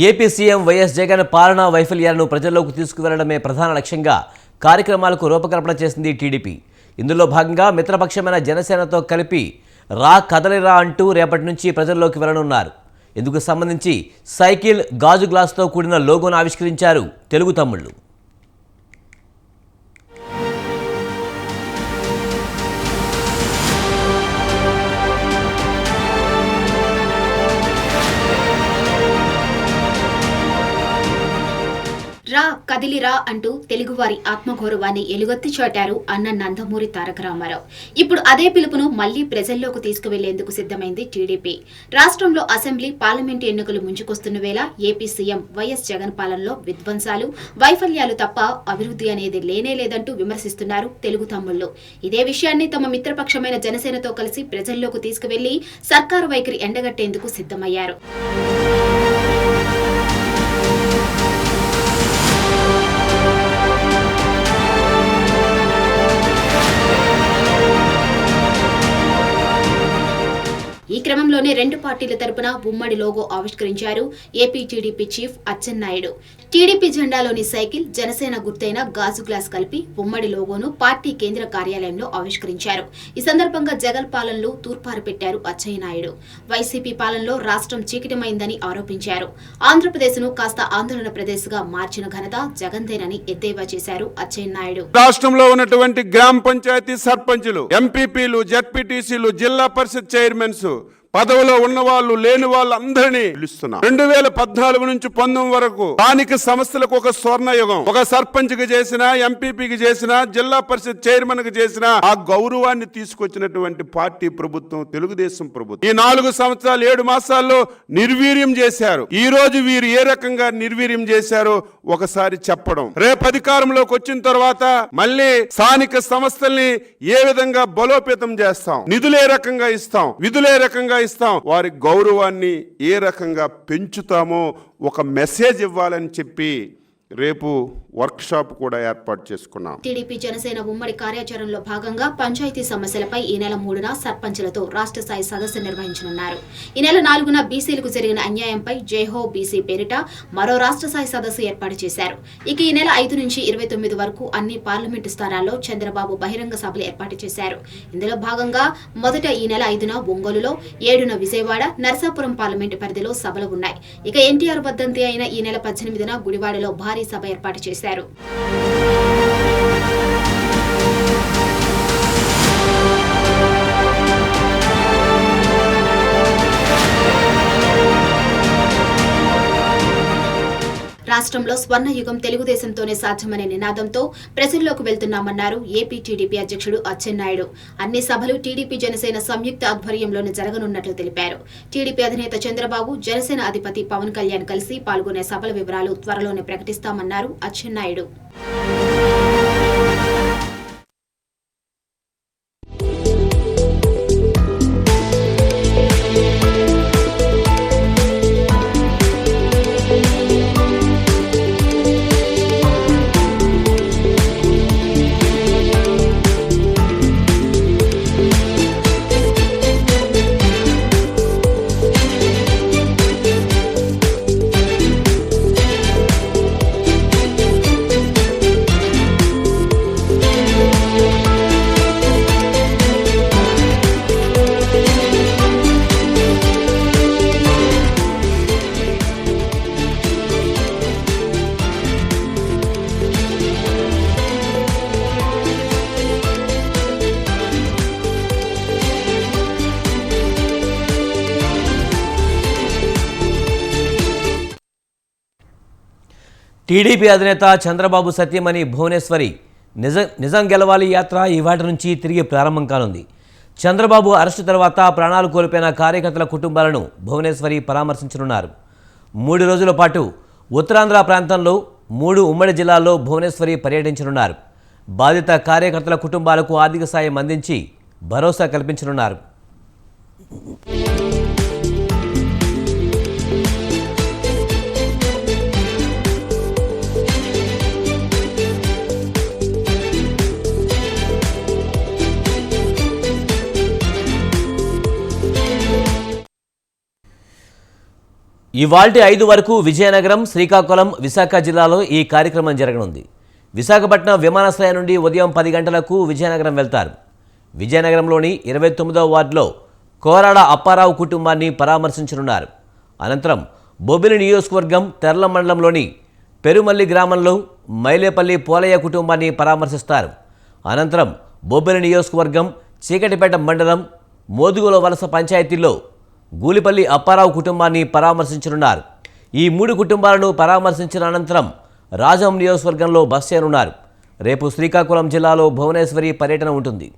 AP CM YS Jagan పాలనా వైఫల్యాలను ప్రజల్లోకి తీసుకువెళ్లడమే ప్రధాన లక్ష్యంగా కార్యక్రమాలకు రూపకల్పన చేసింది టీడీపీ. ఇందులో భాగంగా మిత్రపక్షమైన జనసేనతో కలిపి రా కదలిరా అంటూ రేపటి నుంచి ప్రజల్లోకి వెళ్లనున్నారు. ఇందుకు సంబంధించి సైకిల్, గాజు గ్లాసుతో కూడిన లోగోను ఆవిష్కరించారు తెలుగు తమ్ముళ్లు. రా కదిలిరా అంటూ తెలుగువారి ఆత్మగౌరవాన్ని ఎలుగెత్తి చాటారు అన్న నందమూరి తారక రామారావు. ఇప్పుడు అదే పిలుపును మళ్లీ ప్రజల్లోకి తీసుకువెళ్లేందుకు సిద్ధమైంది టీడీపీ. రాష్ట్రంలో అసెంబ్లీ, పార్లమెంటు ఎన్నికలు ముంచుకొస్తున్న వేళ ఏపీ సీఎం వైఎస్ జగన్ పాలనలో విధ్వంసాలు, వైఫల్యాలు తప్ప అభివృద్ధి అనేది లేనే లేదంటూ విమర్శిస్తున్నారు తెలుగు తమ్ముళ్లు. ఇదే విషయాన్ని తమ మిత్రపక్షమైన జనసేనతో కలిసి ప్రజల్లోకి తీసుకువెళ్లి సర్కారు వైఖరి ఎండగట్టేందుకు సిద్ధమయ్యారు. ఈ క్రమంలోనే రెండు పార్టీల తరపున ఉమ్మడి లోగో ఆవిష్కరించారు AP TDP chief Atchannaidu. TDP జెండాలోని సైకిల్, జనసేన గుర్తైన గాజు గ్లాస్ కలిపి ఉమ్మడి లోగోను పార్టీ కేంద్ర కార్యాలయంలో ఆవిష్కరించారు. ఈ సందర్భంగా జగన్ పాలనలో తూర్పారు పెట్టారు అచ్చెన్నాయుడు. వైసీపీ పాలనలో రాష్ట్రం చీకటిమైందని ఆరోపించారు. ఆంధ్రప్రదేశ్ను కాస్త ఆందోళన ప్రదేశ్గా మార్చిన ఘనత జగన్దేనని ఎద్దేవా చేశారు అచ్చెన్నాయుడు. రాష్ట్రంలో ఉన్నటువంటి గ్రామ పంచాయతీ సర్పంచులు, ఎంపీపీలు, జడ్పీటీసీలు, జిల్లా పరిషత్ చైర్మన్స్ పదవిలో ఉన్న వాళ్ళు, లేని వాళ్ళు అందరినీ పిలుస్తున్నాం. 2014 నుంచి 19 వరకు స్థానిక సంస్థలకు ఒక స్వర్ణయుగం. ఒక సర్పంచ్ కి చేసిన, ఎంపీపీకి చేసిన, జిల్లా పరిషత్ చైర్మన్ కి చేసిన ఆ గౌరవాన్ని తీసుకొచ్చినటువంటి పార్టీ ప్రభుత్వం తెలుగుదేశం ప్రభుత్వం. ఈ 4 సంవత్సరాలు 7 మాసాల్లో నిర్వీర్యం చేశారు. ఈ రోజు వీరు ఏ రకంగా నిర్వీర్యం చేశారో ఒకసారి చెప్పడం. రేపు అధికారంలోకి వచ్చిన తర్వాత మళ్ళీ స్థానిక సంస్థల్ని ఏ విధంగా బలోపేతం చేస్తాం, నిధులే రకంగా ఇస్తాం, విధులే రకంగా ఇస్తాం, వారి గౌరవాన్ని ఏ రకంగా పెంచుతామో ఒక మెసేజ్ ఇవ్వాలని చెప్పి రేపు వర్క్ షాప్ కూడా ఏర్పాటు చేసుకున్నాం. టీడీపీ జనసేన ఉమ్మడి కార్యాచరణలో భాగంగా పంచాయతీ సమస్యలపై ఈ నెల 3న సర్పంచులతో రాష్ట్ర స్థాయి సదస్సు నిర్వహించనున్నారు. ఈ నెల 4న బీసీలకు జరిగిన అన్యాయంపై జైహో బీసీ పేరిట మరో రాష్ట్ర స్థాయి సదస్సు ఏర్పాటు చేశారు. ఇక ఈ నెల 5 నుంచి 29 వరకు అన్ని పార్లమెంటు స్థానాల్లో చంద్రబాబు బహిరంగ సభలు ఏర్పాటు చేశారు. ఇందులో భాగంగా మొదట ఈ నెల 5న ఒంగోలులో, 7న విజయవాడ, నరసాపురం పార్లమెంటు పరిధిలో సభలు ఉన్నాయి. ఇక ఎన్టీఆర్ వర్ధంతి అయిన ఈ నెల 18న గుడివాడలో భారీ సభ ఏర్పాటు చేశారు. రాష్ట్రంలో స్వర్ణయుగం తెలుగుదేశంతోనే సాధ్యమనే నినాదంతో ప్రజల్లోకి వెళ్తున్నామన్నారు ఏపీ టీడీపీ అధ్యక్షుడు అచ్చెన్నాయుడు. అన్ని సభలు టీడీపీ జనసేన సంయుక్త ఆధ్వర్యంలోనే జరగనున్నట్లు తెలిపారు. టీడీపీ అధినేత చంద్రబాబు, జనసేన అధిపతి పవన్ కళ్యాణ్ కలిసి పాల్గొనే సభల వివరాలు త్వరలోనే ప్రకటిస్తామన్నారు అచ్చెన్నాయుడు. టీడీపీ అధినేత చంద్రబాబు సత్యమణి భువనేశ్వరి నిజం గెలవాలి యాత్ర ఇవాటి నుంచి తిరిగి ప్రారంభం కానుంది. చంద్రబాబు అరెస్టు తర్వాత ప్రాణాలు కోల్పోయిన కార్యకర్తల కుటుంబాలను భువనేశ్వరి పరామర్శించనున్నారు. 3 రోజుల పాటు ఉత్తరాంధ్ర ప్రాంతంలో 3 ఉమ్మడి జిల్లాల్లో భువనేశ్వరి పర్యటించనున్నారు. బాధిత కార్యకర్తల కుటుంబాలకు ఆర్థిక సాయం అందించి భరోసా కల్పించనున్నారు. ఇవాల్టి 5 వరకు విజయనగరం, శ్రీకాకుళం, విశాఖ జిల్లాలో ఈ కార్యక్రమం జరగనుంది. విశాఖపట్నం విమానాశ్రయం నుండి ఉదయం 10 గంటలకు విజయనగరం వెళ్తారు. విజయనగరంలోని 29వ వార్డులో కోరాడ అప్పారావు కుటుంబాన్ని పరామర్శించనున్నారు. అనంతరం బొబ్బిలి నియోజకవర్గం తెర్ల మండలంలోని పెరుమల్లి గ్రామంలో మైలేపల్లి పోలయ్య కుటుంబాన్ని పరామర్శిస్తారు. అనంతరం బొబ్బిలి నియోజకవర్గం చీకటిపేట మండలం మోదుగుల వలస పంచాయతీల్లో గూలిపల్లి అప్పారావు కుటుంబాన్ని పరామర్శించనున్నారు. ఈ 3 కుటుంబాలను పరామర్శించిన అనంతరం రాజం నియోజకవర్గంలో బస చేయనున్నారు. రేపు శ్రీకాకుళం జిల్లాలో భువనేశ్వరి పర్యటన ఉంటుంది.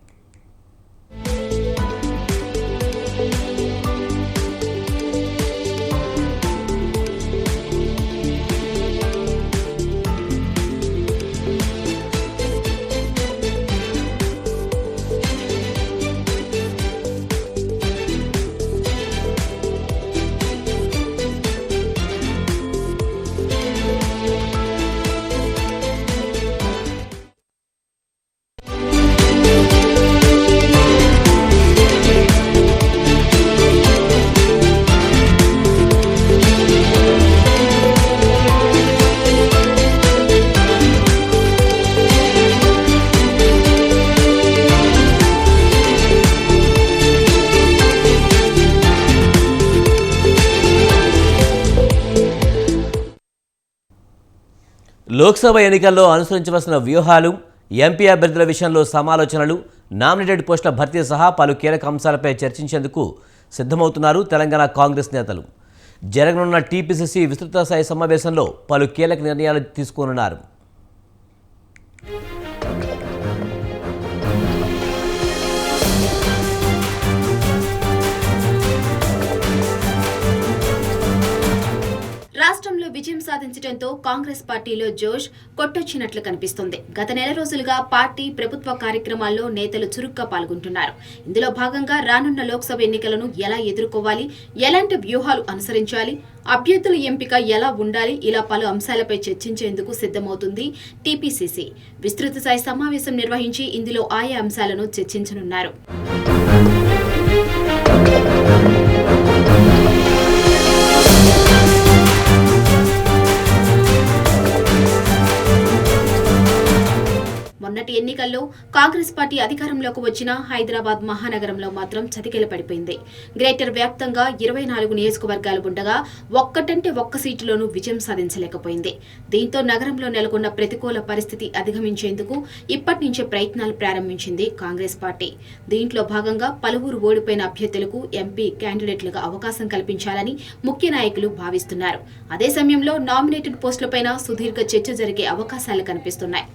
లోక్సభ ఎన్నికల్లో అనుసరించవలసిన వ్యూహాలు, ఎంపీ అభ్యర్థుల విషయంలో సమాలోచనలు, నామినేటెడ్ పోస్టుల భర్తీ సహా పలు కీలక అంశాలపై చర్చించేందుకు సిద్ధమవుతున్నారు తెలంగాణ కాంగ్రెస్ నేతలు. జరగనున్న టీపీసీసీ విస్తృత స్థాయి సమావేశంలో పలు కీలక నిర్ణయాలు తీసుకోనున్నారు. రాష్ట్రంలో విజయం సాధించడంతో కాంగ్రెస్ పార్టీలో జోష్ కొట్టొచ్చినట్లు కనిపిస్తుంది. గత నెల రోజులుగా పార్టీ ప్రభుత్వ కార్యక్రమాల్లో నేతలు చురుగ్గా పాల్గొంటున్నారు. ఇందులో భాగంగా రానున్న లోక్సభ ఎన్నికలను ఎలా ఎదుర్కోవాలి, ఎలాంటి వ్యూహాలు అనుసరించాలి, అభ్యర్థుల ఎంపిక ఎలా ఉండాలి, ఇలా పలు అంశాలపై చర్చించేందుకు సిద్ధమవుతుంది టీపీసీసీ. విస్తృత స్థాయి సమావేశం నిర్వహించి ఇందులో ఆయా అంశాలను చర్చించనున్నారు. మొన్నటి ఎన్నికల్లో కాంగ్రెస్ పార్టీ అధికారంలోకి వచ్చిన హైదరాబాద్ మహానగరంలో మాత్రం చతికిల పడిపోయింది. గ్రేటర్ వ్యాప్తంగా 24 నియోజకవర్గాలు ఉండగా ఒక్కటంటే ఒక్క సీటులోనూ విజయం సాధించలేకపోయింది. దీంతో నగరంలో నెలకొన్న ప్రతికూల పరిస్థితి అధిగమించేందుకు ఇప్పటి నుంచే ప్రయత్నాలు ప్రారంభించింది కాంగ్రెస్ పార్టీ. దీంట్లో భాగంగా పలువురు ఓడిపోయిన అభ్యర్థులకు ఎంపీ క్యాండిడేట్లుగా అవకాశం కల్పించాలని ముఖ్య నాయకులు భావిస్తున్నారు. అదే సమయంలో నామినేటెడ్ పోస్టులపైన సుదీర్ఘ చర్చ జరిగే అవకాశాలు కనిపిస్తున్నాయి.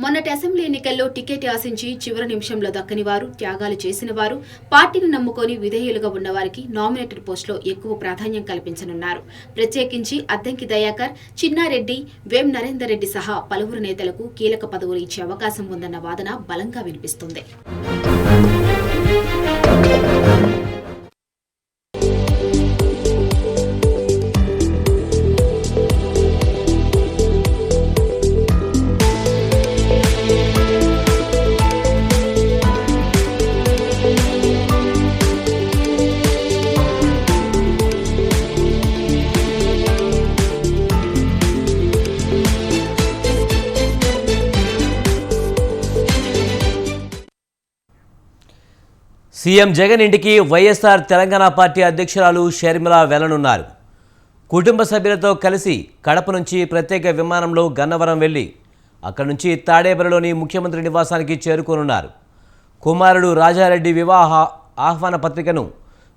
మొన్నటి అసెంబ్లీ ఎన్నికల్లో టికెట్ ఆశించి చివరి నిమిషంలో దక్కని వారు, త్యాగాలు చేసిన వారు, పార్టీని నమ్ముకొని విధేయులుగా ఉన్నవారికి నామినేటెడ్ పోస్టులో ఎక్కువ ప్రాధాన్యం కల్పించనున్నారు. ప్రత్యేకించి అద్దంకి దయాకర్, చిన్నారెడ్డి, వేం నరేందర్ రెడ్డి సహా పలువురు నేతలకు కీలక పదవులు ఇచ్చే అవకాశం ఉందన్న వాదన బలంగా వినిపిస్తుంది. సీఎం జగన్ ఇంటికి వైఎస్ఆర్ తెలంగాణ పార్టీ అధ్యక్షురాలు షర్మిల వెళ్లనున్నారు. కుటుంబ సభ్యులతో కలిసి కడప నుంచి ప్రత్యేక విమానంలో గన్నవరం వెళ్లి అక్కడి నుంచి తాడేపల్లిలోని ముఖ్యమంత్రి నివాసానికి చేరుకోనున్నారు. కుమారుడు రాజారెడ్డి వివాహ ఆహ్వాన పత్రికను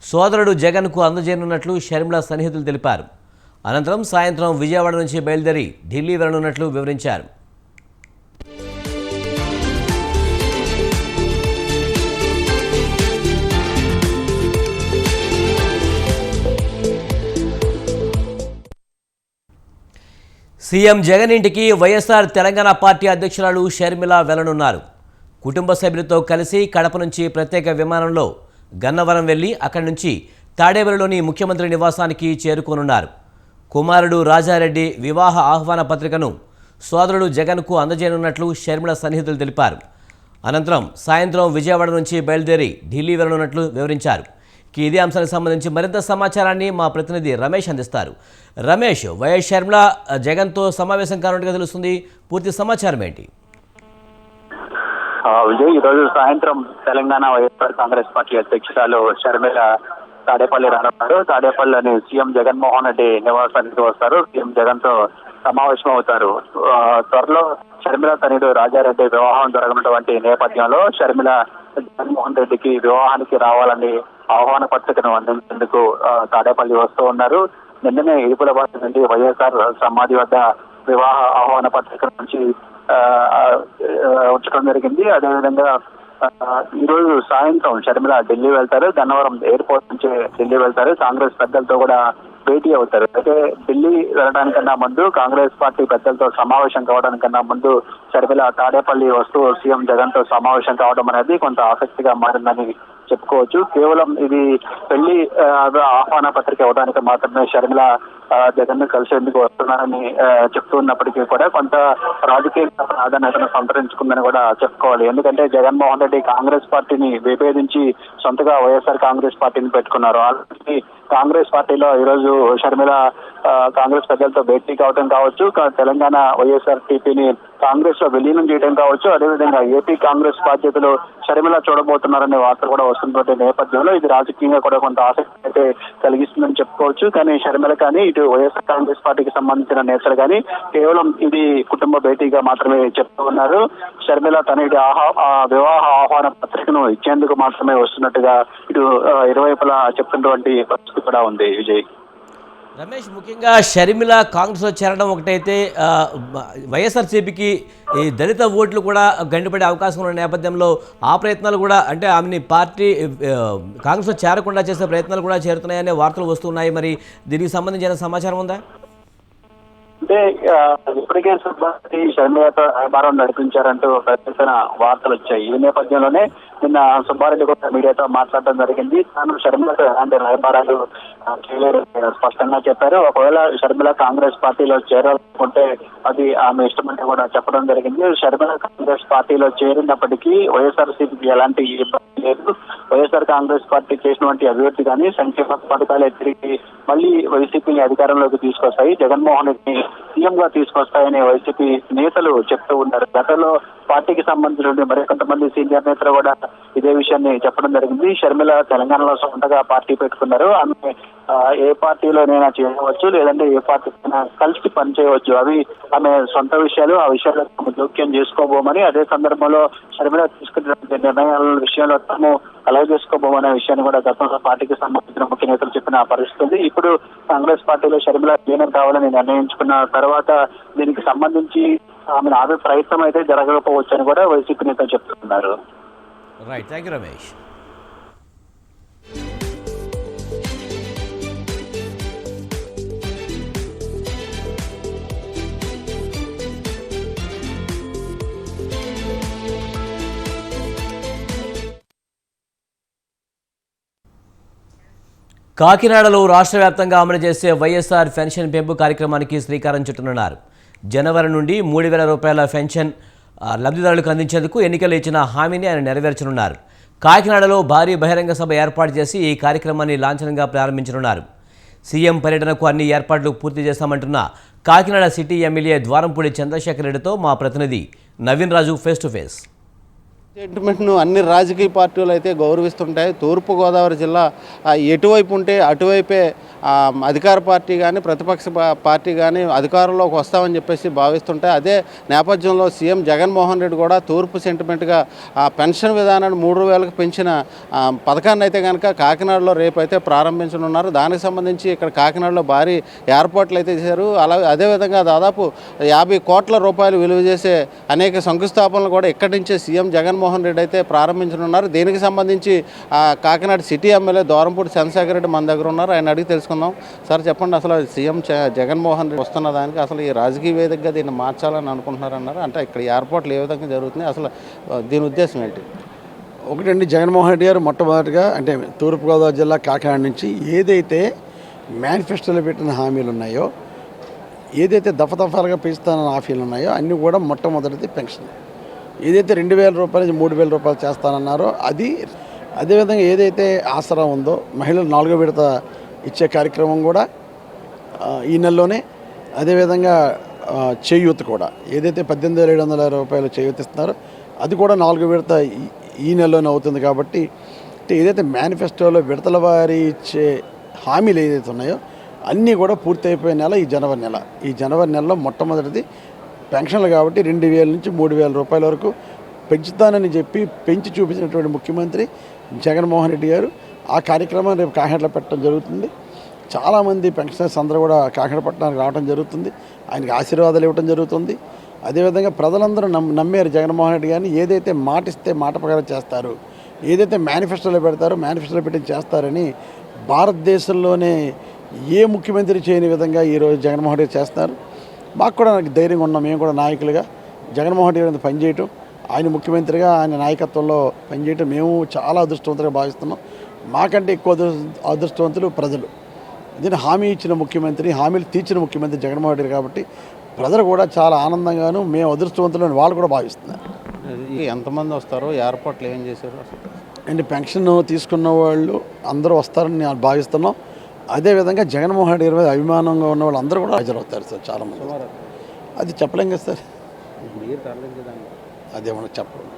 సోదరుడు జగన్కు అందజేయనున్నట్లు షర్మిల సన్నిహితులు తెలిపారు. అనంతరం సాయంత్రం విజయవాడ నుంచి బయలుదేరి ఢిల్లీ వెళ్లనున్నట్లు వివరించారు. సీఎం జగన్ ఇంటికి వైఎస్ఆర్ తెలంగాణ పార్టీ అధ్యక్షురాలు షర్మిల వెళ్లనున్నారు. కుటుంబ సభ్యులతో కలిసి కడప నుంచి ప్రత్యేక విమానంలో గన్నవరం వెళ్లి అక్కడి నుంచి తాడేపల్లిలోని ముఖ్యమంత్రి నివాసానికి చేరుకోనున్నారు. కుమారుడు రాజారెడ్డి వివాహ ఆహ్వాన పత్రికను సోదరుడు జగన్కు అందజేయనున్నట్లు షర్మిల సన్నిహితులు తెలిపారు. అనంతరం సాయంత్రం విజయవాడ నుంచి బయలుదేరి ఢిల్లీ వెళ్లనున్నట్లు వివరించారు. ఇదే అంశానికి సంబంధించి మరింత సమాచారాన్ని మా ప్రతినిధి రమేష్ అందిస్తారు. రమేష్, వైఎస్ షర్మిల జగన్తో సమావేశం కానున్నట్టుగా తెలుస్తుంది. పూర్తి సమాచారం ఏంటి? విజయ్, ఈరోజు సాయంత్రం తెలంగాణ వైఎస్ఆర్ కాంగ్రెస్ పార్టీ అధ్యక్షురాలు షర్మిల తాడేపల్లి రానున్నారు. తాడేపల్లిలోని సీఎం జగన్మోహన్ రెడ్డి నివాసానికి వస్తారు. సీఎం జగన్ తో సమావేశం అవుతారు. త్వరలో షర్మిల తనయుడు రాజారెడ్డి వివాహం జరగనటువంటి నేపథ్యంలో షర్మిల జగన్మోహన్ రెడ్డికి వివాహానికి రావాలని ఆహ్వాన పత్రికను అందించేందుకు తాడేపల్లి వస్తూ ఉన్నారు. నిన్ననే ఇరుపులబాటు నుండి వైఎస్ఆర్ సమాధి వద్ద వివాహ ఆహ్వాన పత్రిక నుంచి ఉంచడం జరిగింది. అదేవిధంగా ఈ రోజు సాయంత్రం షర్మిల ఢిల్లీ వెళ్తారు. గన్నవరం ఎయిర్పోర్ట్ నుంచి ఢిల్లీ వెళ్తారు. కాంగ్రెస్ పెద్దలతో కూడా భేటీ అవుతారు. అయితే ఢిల్లీ వెళ్ళడానికన్నా ముందు, కాంగ్రెస్ పార్టీ పెద్దలతో సమావేశం కావడానికన్నా ముందు షర్మిల తాడేపల్లి వస్తూ సీఎం జగన్ తో సమావేశం కావడం అనేది కొంత ఆసక్తిగా మారిందని చెప్పుకోవచ్చు. కేవలం ఇది పెళ్లి ఆహ్వాన పత్రిక ఇవ్వడానికి మాత్రమే షర్మిల జగన్ ను కలిసేందుకు వస్తున్నారని చెప్తున్నప్పటికీ కూడా కొంత రాజకీయ ప్రాధాన్యతను సంతరించుకుందని కూడా చెప్పుకోవాలి. ఎందుకంటే జగన్మోహన్ రెడ్డి కాంగ్రెస్ పార్టీని విభేదించి సొంతగా వైఎస్ఆర్ కాంగ్రెస్ పార్టీని పెట్టుకున్నారు. ఆల్రెడీ కాంగ్రెస్ పార్టీలో ఈరోజు షర్మిల కాంగ్రెస్ పెద్దలతో భేటీ కావడం కావచ్చు, తెలంగాణ వైఎస్ఆర్ టీపీని కాంగ్రెస్ లో విలీనం చేయడం కావచ్చు, అదేవిధంగా ఏపీ కాంగ్రెస్ బాధ్యతలు షర్మిల చూడబోతున్నారనే వార్తలు కూడా వస్తున్నటువంటి నేపథ్యంలో ఇది రాజకీయంగా కూడా కొంత ఆసక్తి అయితే కలిగిస్తుందని చెప్పుకోవచ్చు. కానీ షర్మిల కానీ ఇటు వైఎస్ఆర్ కాంగ్రెస్ పార్టీకి సంబంధించిన నేతలు కానీ కేవలం ఇది కుటుంబ భేటీగా మాత్రమే చెప్తూ ఉన్నారు. షర్మిల తన వివాహ ఆహ్వాన పత్రికను ఇచ్చేందుకు మాత్రమే వస్తున్నట్టుగా ఇటు ఇరువైపులా చెప్తున్నటువంటి పరిస్థితి కూడా ఉంది. విజయ్, రమేష్, ముఖ్యంగా షర్మిల కాంగ్రెస్లో చేరడం ఒకటైతే వైఎస్ఆర్సీపీకి ఈ దళిత ఓట్లు కూడా గండిపడే అవకాశం ఉన్న నేపథ్యంలో ఆ ప్రయత్నాలు కూడా, అంటే ఆమెని పార్టీ కాంగ్రెస్లో చేరకుండా చేసే ప్రయత్నాలు కూడా చేరుతున్నాయనే వార్తలు వస్తున్నాయి. మరి దీనికి సంబంధించిన సమాచారం ఉందా? అంటే ఇప్పటికే సుబ్బారెడ్డి షర్మిలతో వ్యాపారం నడిపించారంటూ పెద్ద వార్తలు వచ్చాయి. ఈ నేపథ్యంలోనే నిన్న సుబ్బారెడ్డి కూడా మీడియాతో మాట్లాడడం జరిగింది. తాను షర్మిలతో ఎలాంటి వ్యాపారాలు చేయలేదు స్పష్టంగా చెప్పారు. ఒకవేళ షర్మిల కాంగ్రెస్ పార్టీలో చేరాలనుకుంటే అది ఆమె ఇష్టమంటే కూడా చెప్పడం జరిగింది. షర్మిల కాంగ్రెస్ పార్టీలో చేరినప్పటికీ వైఎస్ఆర్సీపీకి ఎలాంటి ఇబ్బంది లేదు. వైఎస్ఆర్ కాంగ్రెస్ పార్టీ చేసినటువంటి అభివృద్ధి కానీ సంక్షేమ పథకాలే తిరిగి మళ్ళీ వైసీపీని అధికారంలోకి తీసుకొస్తాయి, జగన్మోహన్ రెడ్డిని సీఎం గా తీసుకొస్తాయని వైసీపీ నేతలు చెప్తూ ఉన్నారు. గతంలో పార్టీకి సంబంధించిన మరికొంతమంది సీనియర్ నేతలు కూడా ఇదే విషయాన్ని చెప్పడం జరిగింది. షర్మిల తెలంగాణలో సొంతగా పార్టీ పెట్టుకున్నారు. ఆమె ఏ పార్టీలోనైనా చేయవచ్చు, లేదంటే ఏ పార్టీకైనా కలిసి పనిచేయవచ్చు. అవి ఆమె సొంత విషయాలు, ఆ విషయాల్లో జోక్యం చేసుకోబోమని, అదే సందర్భంలో షర్మిల తీసుకున్న నిర్ణయాల విషయంలో తాము కలవ చేసుకోబోమనే విషయాన్ని కూడా గతంలో పార్టీకి సంబంధించిన ముఖ్య నేతలు చెప్పిన పరిస్థితి. ఇప్పుడు కాంగ్రెస్ పార్టీలో షర్మిల విలీనం కావాలని నిర్ణయించుకున్న తర్వాత దీనికి సంబంధించి ఆమె ప్రయత్నం అయితే జరగకపోవచ్చు అని కూడా వైసీపీ నేతలు చెప్తున్నారు. Right, thank you Ramesh. కాకినాడలో రాష్ట్ర వ్యాప్తంగా అమలు చేసే వైఎస్ఆర్ పెన్షన్ పెంపు కార్యక్రమానికి శ్రీకారం చుట్టనున్నారు. జనవరి నుండి 3,000 రూపాయల పెన్షన్ లబ్ధిదారులకు అందించేందుకు ఎన్నికలు ఇచ్చిన హామీని ఆయన నెరవేర్చనున్నారు. కాకినాడలో భారీ బహిరంగ సభ ఏర్పాటు చేసి ఈ కార్యక్రమాన్ని లాంఛనంగా ప్రారంభించనున్నారు. సీఎం పర్యటనకు అన్ని ఏర్పాట్లు పూర్తి చేస్తామంటున్న కాకినాడ సిటీ ఎమ్మెల్యే ద్వారంపూడి చంద్రశేఖర్ రెడ్డితో మా ప్రతినిధి నవీన్ రాజు ఫేస్ టు ఫేస్. స్టేట్మెంట్ను అన్ని రాజకీయ పార్టీలు అయితే గౌరవిస్తుంటాయి. తూర్పుగోదావరి జిల్లా ఎటువైపు ఉంటే అటువైపే అధికార పార్టీ కానీ ప్రతిపక్ష పార్టీ కానీ అధికారంలోకి వస్తామని చెప్పేసి భావిస్తుంటాయి. అదే నేపథ్యంలో సీఎం జగన్మోహన్ రెడ్డి కూడా తూర్పు సెంటిమెంట్గా పెన్షన్ విధానాన్ని 3,000కు పెంచిన పథకాన్ని అయితే కనుక కాకినాడలో రేపు అయితే ప్రారంభించనున్నారు. దానికి సంబంధించి ఇక్కడ కాకినాడలో భారీ ఏర్పాట్లు అయితే చేశారు. అదేవిధంగా దాదాపు 50 కోట్ల రూపాయలు విలువ చేసే అనేక శంకుస్థాపనలు కూడా ఇక్కడి నుంచే సీఎం జగన్మోహన్ రెడ్డి అయితే ప్రారంభించనున్నారు. దీనికి సంబంధించి కాకినాడ సిటీ ఎమ్మెల్యే ద్వారంపూడి చంద్రశేఖర్ రెడ్డి మన దగ్గర ఉన్నారు. ఆయన అడిగి తెలుసుకుందాం. సార్ చెప్పండి, అసలు సీఎం జగన్మోహన్ రెడ్డి వస్తున్న దానికి అసలు ఈ రాజకీయ వేదికగా దీన్ని మార్చాలని అనుకుంటున్నారన్నారు. అంటే ఇక్కడ ఏర్పాట్లు ఏ విధంగా జరుగుతున్నాయి, అసలు దీని ఉద్దేశం ఏంటి? ఒకటండి, జగన్మోహన్ రెడ్డి గారు మొట్టమొదటిగా అంటే తూర్పుగోదావరి జిల్లా కాకినాడ నుంచి ఏదైతే మేనిఫెస్టోలో పెట్టిన హామీలు ఉన్నాయో ఏదైతే దఫాలుగా పెంచుతానని హామీలు ఉన్నాయో అన్నీ కూడా మొట్టమొదటిది పెన్షన్. ఏదైతే 2,000 రూపాయల నుంచి 3,000 రూపాయలు చేస్తానన్నారో అది, అదేవిధంగా ఏదైతే ఆసరా ఉందో మహిళలు 4వ విడత ఇచ్చే కార్యక్రమం కూడా ఈ నెలలోనే, అదేవిధంగా చేయూత కూడా ఏదైతే 18,700 రూపాయలు చేయూత ఇస్తున్నారో అది కూడా 4వ విడత ఈ నెలలోనే అవుతుంది. కాబట్టి ఏదైతే మేనిఫెస్టోలో విడతల వారి ఇచ్చే హామీలు ఏదైతే ఉన్నాయో అన్నీ కూడా పూర్తి అయిపోయే నెల ఈ జనవరి నెల. ఈ జనవరి నెలలో మొట్టమొదటిది పెన్షన్లు కాబట్టి 2,000 నుంచి 3,000 రూపాయల వరకు పెంచుతానని చెప్పి పెంచి చూపించినటువంటి ముఖ్యమంత్రి జగన్మోహన్ రెడ్డి గారు ఆ కార్యక్రమాన్ని రేపు కాకినాడలో పెట్టడం జరుగుతుంది. చాలామంది పెన్షనర్స్ అందరూ కూడా కాకినాడ పట్టణానికి రావడం జరుగుతుంది. ఆయనకి ఆశీర్వాదాలు ఇవ్వడం జరుగుతుంది. అదేవిధంగా ప్రజలందరూ నమ్మారు జగన్మోహన్ రెడ్డి గారిని. ఏదైతే మాట ఇస్తే మాట ప్రకారం చేస్తారు, ఏదైతే మేనిఫెస్టోలో పెడతారో మేనిఫెస్టోలో పెట్టి చేస్తారని భారతదేశంలోనే ఏ ముఖ్యమంత్రి చేయని విధంగా ఈరోజు జగన్మోహన్ రెడ్డి చేస్తారు. మాకు కూడా నాకు ధైర్యంగా ఉన్నాం. మేము కూడా నాయకులుగా జగన్మోహన్ రెడ్డి గారిని పనిచేయటం, ఆయన ముఖ్యమంత్రిగా ఆయన నాయకత్వంలో పనిచేయటం మేము చాలా అదృష్టవంతులుగా భావిస్తున్నాం. మాకంటే ఎక్కువ అదృష్టవంతులు ప్రజలు. దీన్ని హామీ ఇచ్చిన ముఖ్యమంత్రి, హామీలు తీర్చిన ముఖ్యమంత్రి జగన్మోహన్ రెడ్డి కాబట్టి ప్రజలు కూడా చాలా ఆనందంగాను మేము అదృష్టవంతులని వాళ్ళు కూడా భావిస్తున్నారు. ఎంతమంది వస్తారో, ఏర్పాట్లు ఏం చేశారు అండ్ పెన్షన్ తీసుకున్న వాళ్ళు అందరూ వస్తారని నేను భావిస్తున్నాం. అదేవిధంగా జగన్మోహన్ రెడ్డి గారి మీద అభిమానంగా ఉన్న వాళ్ళు అందరూ కూడా హాజరవుతారు సార్. చాలామంది అది చెప్పలేం కదా సార్, అదేమన్నా చెప్పడం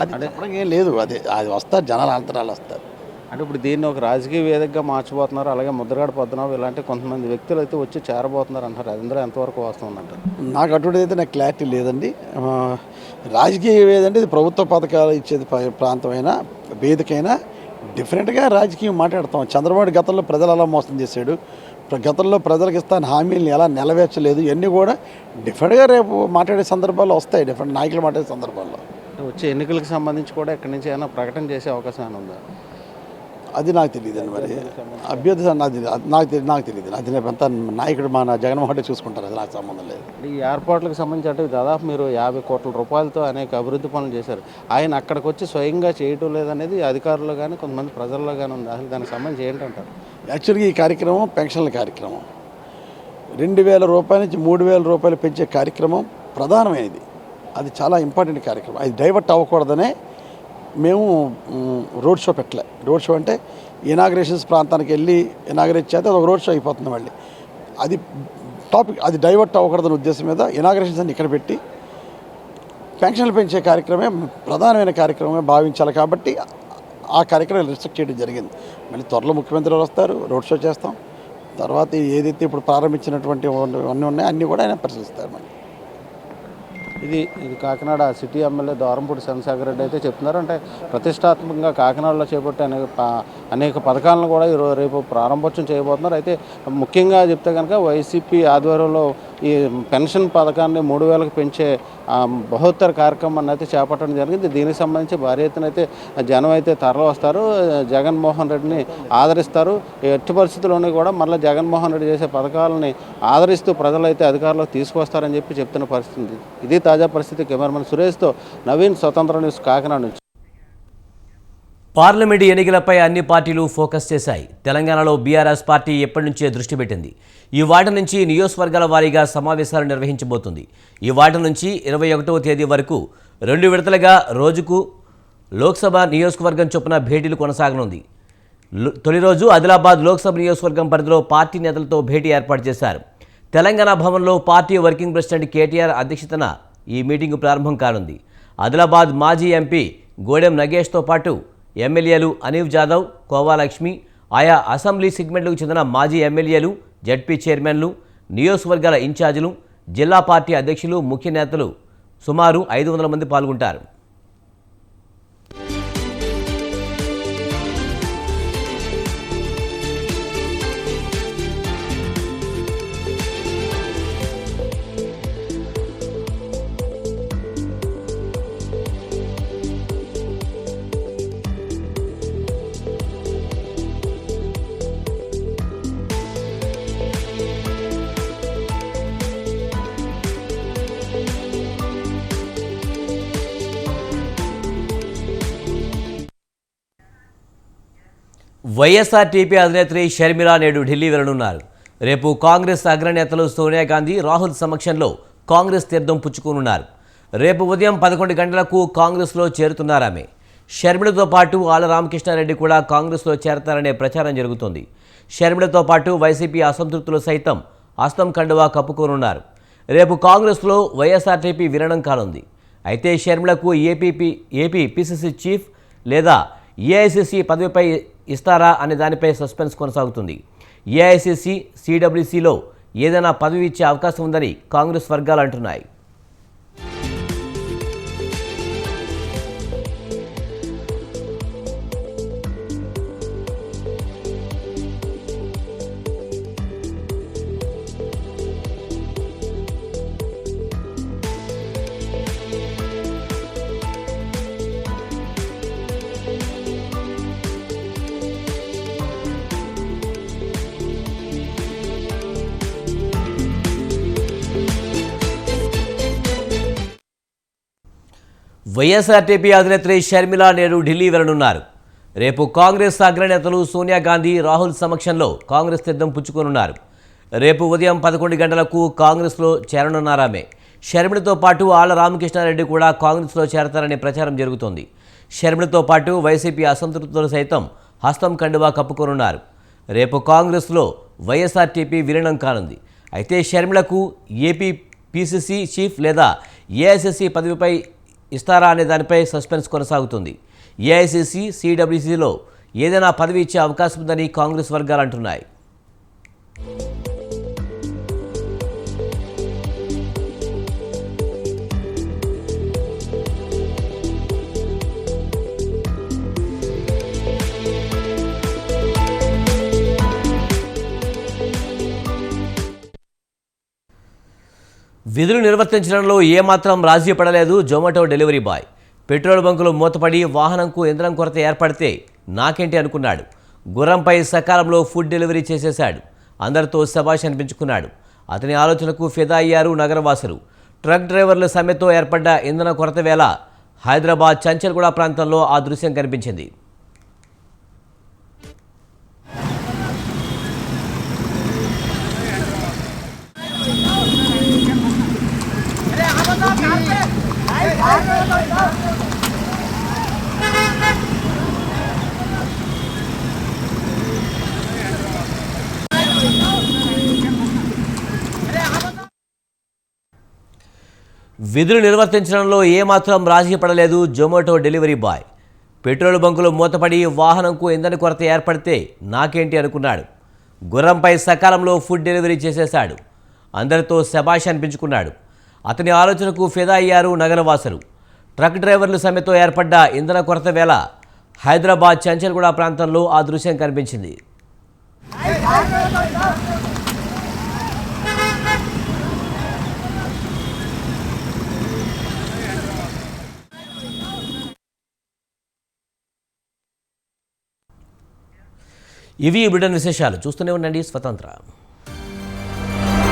అది చెప్పడం ఏం లేదు. అది వస్తారు, జనాలు అంతరాలు వస్తారు. అంటే ఇప్పుడు దీన్ని ఒక రాజకీయ వేదికగా మార్చిపోతున్నారు. అలాగే ముద్రగడ పద్మనాభం ఇలాంటి కొంతమంది వ్యక్తులు అయితే వచ్చి చేరబోతున్నారు అంటారు. అది అందరూ ఎంతవరకు వస్తుందంటారు? నాకు అటువంటి అయితే నాకు క్లారిటీ లేదండి. రాజకీయ వేదంటే ఇది ప్రభుత్వ పథకాలు ఇచ్చేది ప్రాంతమైనా వేదికైనా డిఫరెంట్గా రాజకీయం మాట్లాడతాం. చంద్రబాబు గతంలో ప్రజలు ఎలా మోసం చేశాడు, గతంలో ప్రజలకు ఇస్తాను హామీలను ఎలా నెరవేర్చలేదు, ఇవన్నీ కూడా డిఫరెంట్గా రేపు మాట్లాడే సందర్భాల్లో వస్తాయి. డిఫరెంట్ నాయకులు మాట్లాడే సందర్భాల్లో వచ్చే ఎన్నికలకు సంబంధించి కూడా ఎక్కడి నుంచి ఏమైనా ప్రకటన చేసే అవకాశం ఏమైనా ఉందా? అది నాకు తెలియదండి. మరి అభ్యర్థి నాకు తెలియదు. అది అంత నాయకుడు మన జగన్మోహన్ రెడ్డి చూసుకుంటారు. అది నాకు సంబంధం లేదు. ఈ ఏర్పాట్లకు సంబంధించి అంటే దాదాపు మీరు 50 కోట్ల రూపాయలతో అనేక అభివృద్ధి పనులు చేశారు. ఆయన అక్కడికి వచ్చి స్వయంగా చేయటం లేదనేది అధికారులు కానీ కొంతమంది ప్రజల్లో కానీ ఉంది. అసలు దానికి సంబంధించి ఏంటంటారు? యాక్చువల్గా ఈ కార్యక్రమం పెన్షన్ల కార్యక్రమం 2,000 రూపాయల నుంచి 3,000 రూపాయలు పెంచే కార్యక్రమం ప్రధానమైనది. అది చాలా ఇంపార్టెంట్ కార్యక్రమం. అది డైవర్ట్ అవ్వకూడదనే మేము రోడ్ షో పెట్టలే. రోడ్ షో అంటే ఇనాగ్రేషన్స్ ప్రాంతానికి వెళ్ళి ఇనాగ్రేట్ చేస్తే అది ఒక రోడ్ షో అయిపోతుంది. మళ్ళీ అది టాపిక్, అది డైవర్ట్ అవ్వకూడదనే ఉద్దేశం మీద ఇనాగ్రేషన్స్ అన్ని ఇక్కడ పెట్టి పెన్షన్లు పెంచే కార్యక్రమే ప్రధానమైన కార్యక్రమమే భావించాలి. కాబట్టి ఆ కార్యక్రమం రిస్ట్రిక్ట్ చేయడం జరిగింది. మళ్ళీ త్వరలో ముఖ్యమంత్రి వస్తారు, రోడ్ షో చేస్తాం. తర్వాత ఏదైతే ఇప్పుడు ప్రారంభించినటువంటి అన్నీ ఉన్నాయో అన్నీ కూడా ఆయన పరిశీలిస్తారు. మళ్ళీ ఇది కాకినాడ సిటీ ఎమ్మెల్యే ద్వారంపూడి చంద్రశేఖర్ రెడ్డి అయితే చెప్తున్నారు. అంటే ప్రతిష్టాత్మకంగా కాకినాడలో చేపట్టే అనేక పథకాలను కూడా రేపు ప్రారంభోత్సవం చేయబోతున్నారు. అయితే ముఖ్యంగా చెప్తే కనుక వైసీపీ ఆధ్వర్యంలో ఈ పెన్షన్ పథకాన్ని 3,000కు పెంచే బహుత్తర కార్యక్రమాన్ని అయితే చేపట్టడం జరిగింది. దీనికి సంబంధించి భారీ ఎత్తున అయితే జనం అయితే తరలి వస్తారు, జగన్మోహన్ రెడ్డిని ఆదరిస్తారు. ఎట్టి పరిస్థితుల్లోనూ కూడా మళ్ళీ జగన్మోహన్ రెడ్డి చేసే పథకాలని ఆదరిస్తూ ప్రజలైతే అధికారంలోకి తీసుకొస్తారని చెప్తున్న పరిస్థితి. ఇది తాజా పరిస్థితి. కెమెరామెన్ సురేష్తో నవీన్, స్వతంత్ర న్యూస్, కాకినాడ నుంచి. పార్లమెంటు ఎన్నికలపై అన్ని పార్టీలు ఫోకస్ చేశాయి. తెలంగాణలో బీఆర్ఎస్ పార్టీ ఎప్పటి నుంచే దృష్టి పెట్టింది. ఈ వార్డు నుంచి నియోజకవర్గాల వారీగా సమావేశాలు నిర్వహించబోతుంది. ఈ వార్డు నుంచి 21వ తేదీ వరకు 2 విడతలుగా రోజుకు లోక్సభ నియోజకవర్గం చొప్పున భేటీలు కొనసాగనుంది. తొలి రోజు ఆదిలాబాద్ లోక్సభ నియోజకవర్గం పరిధిలో పార్టీ నేతలతో భేటీ ఏర్పాటు చేశారు. తెలంగాణ భవన్లో పార్టీ వర్కింగ్ ప్రెసిడెంట్ కేటీఆర్ అధ్యక్షతన ఈ మీటింగు ప్రారంభం కానుంది. ఆదిలాబాద్ మాజీ ఎంపీ గోడెం నగేష్తో పాటు ఎమ్మెల్యేలు అనీవ్ జాదవ్, కోవాలక్ష్మి, ఆయా అసెంబ్లీ సెగ్మెంట్లకు చెందిన మాజీ ఎమ్మెల్యేలు, జడ్పీ చైర్మన్లు, నియోజకవర్గాల ఇన్ఛార్జీలు, జిల్లా పార్టీ అధ్యక్షులు, ముఖ్య నేతలు సుమారు 500 మంది పాల్గొంటారు. వైఎస్ఆర్టీపీ అధినేత్రి షర్మిల నేడు ఢిల్లీ వెళ్లనున్నారు. రేపు కాంగ్రెస్ అగ్రనేతలు సోనియా గాంధీ, రాహుల్ సమక్షంలో కాంగ్రెస్ తీర్థం పుచ్చుకోనున్నారు. రేపు ఉదయం 11 గంటలకు కాంగ్రెస్లో చేరుతున్నారామె. షర్మిలతో పాటు ఆళ్ల రామకృష్ణారెడ్డి కూడా కాంగ్రెస్లో చేరతారనే ప్రచారం జరుగుతోంది. షర్మిలతో పాటు వైసీపీ అసంతృప్తులు సైతం హస్తం కండువా కప్పుకోనున్నారు. రేపు కాంగ్రెస్లో వైఎస్ఆర్టీపీ విలీనం కానుంది. అయితే షర్మిలకు ఏపీ పిసిసి చీఫ్ లేదా ఏఐసిసి పదవిపై ఇస్తారా అనే దానిపై సస్పెన్స్ కొనసాగుతుంది. ఏఐసిసి, సిడబ్ల్యూసిలో ఏదైనా పదవి ఇచ్చే అవకాశం ఉందని కాంగ్రెస్ వర్గాలు అంటున్నాయి. వైఎస్ఆర్టీపీ అధినేత్రి షర్మిల నేడు ఢిల్లీ వెళ్లనున్నారు. రేపు కాంగ్రెస్ అగ్రనేతలు సోనియా గాంధీ, రాహుల్ సమక్షంలో కాంగ్రెస్ తీర్థం పుచ్చుకోనున్నారు. రేపు ఉదయం 11 గంటలకు కాంగ్రెస్లో చేరనున్నారామె. షర్మిలతో పాటు ఆళ్ల రామకృష్ణారెడ్డి కూడా కాంగ్రెస్లో చేరతారనే ప్రచారం జరుగుతోంది. షర్మిలతో పాటు వైసీపీ అసంతృప్తులు సైతం హస్తం కండువా కప్పుకోనున్నారు. రేపు కాంగ్రెస్లో వైఎస్ఆర్టీపీ విలీనం కానుంది. అయితే షర్మిలకు ఏపీ పిసిసి చీఫ్ లేదా ఏఐసిసి పదవిపై ఇస్తారా అనే దానిపై సస్పెన్స్ కొనసాగుతుంది. ఏఐసిసి, సిడబ్ల్యూసిలో ఏదైనా పదవి ఇచ్చే అవకాశం ఉందని కాంగ్రెస్ వర్గాలు అంటున్నాయి. విధులు నిర్వర్తించడంలో ఏమాత్రం రాజీ పడలేదు జొమాటో డెలివరీ బాయ్. పెట్రోల్ బంకులు మూతపడి వాహనంకు ఇంధనం కొరత ఏర్పడితే నాకేంటి అనుకున్నాడు. గుర్రంపై సకాలంలో ఫుడ్ డెలివరీ చేసేశాడు. అందరితో శభాష్ అనిపించుకున్నాడు. అతని ఆలోచనకు ఫిదా అయ్యారు నగరవాసులు. ట్రక్ డ్రైవర్ల సమ్మెతో ఏర్పడ్డ ఇంధన కొరత వేళ హైదరాబాద్ చంచల్గూడ ప్రాంతంలో ఆ దృశ్యం కనిపించింది. విధులు నిర్వర్తించడంలో ఏమాత్రం రాజీ పడలేదు జొమాటో డెలివరీ బాయ్. పెట్రోల్ బంకులు మూతపడి వాహనంకు ఇంధన కొరత ఏర్పడితే నాకేంటి అనుకున్నాడు. గుర్రంపై సకాలంలో ఫుడ్ డెలివరీ చేసేశాడు. అందరితో శభాష్ అనిపించుకున్నాడు. అతని ఆలోచనకు ఫిదా అయ్యారు నగరవాసులు. ట్రక్ డ్రైవర్ల సమ్మెతో ఏర్పడ్డ ఇంధన కొరత వేళ హైదరాబాద్ చంచల్గూడ ప్రాంతంలో ఆ దృశ్యం కనిపించింది. ఇవి ఈ బ్రిటన్ విశేషాలు. చూస్తూనే ఉండండి స్వతంత్ర.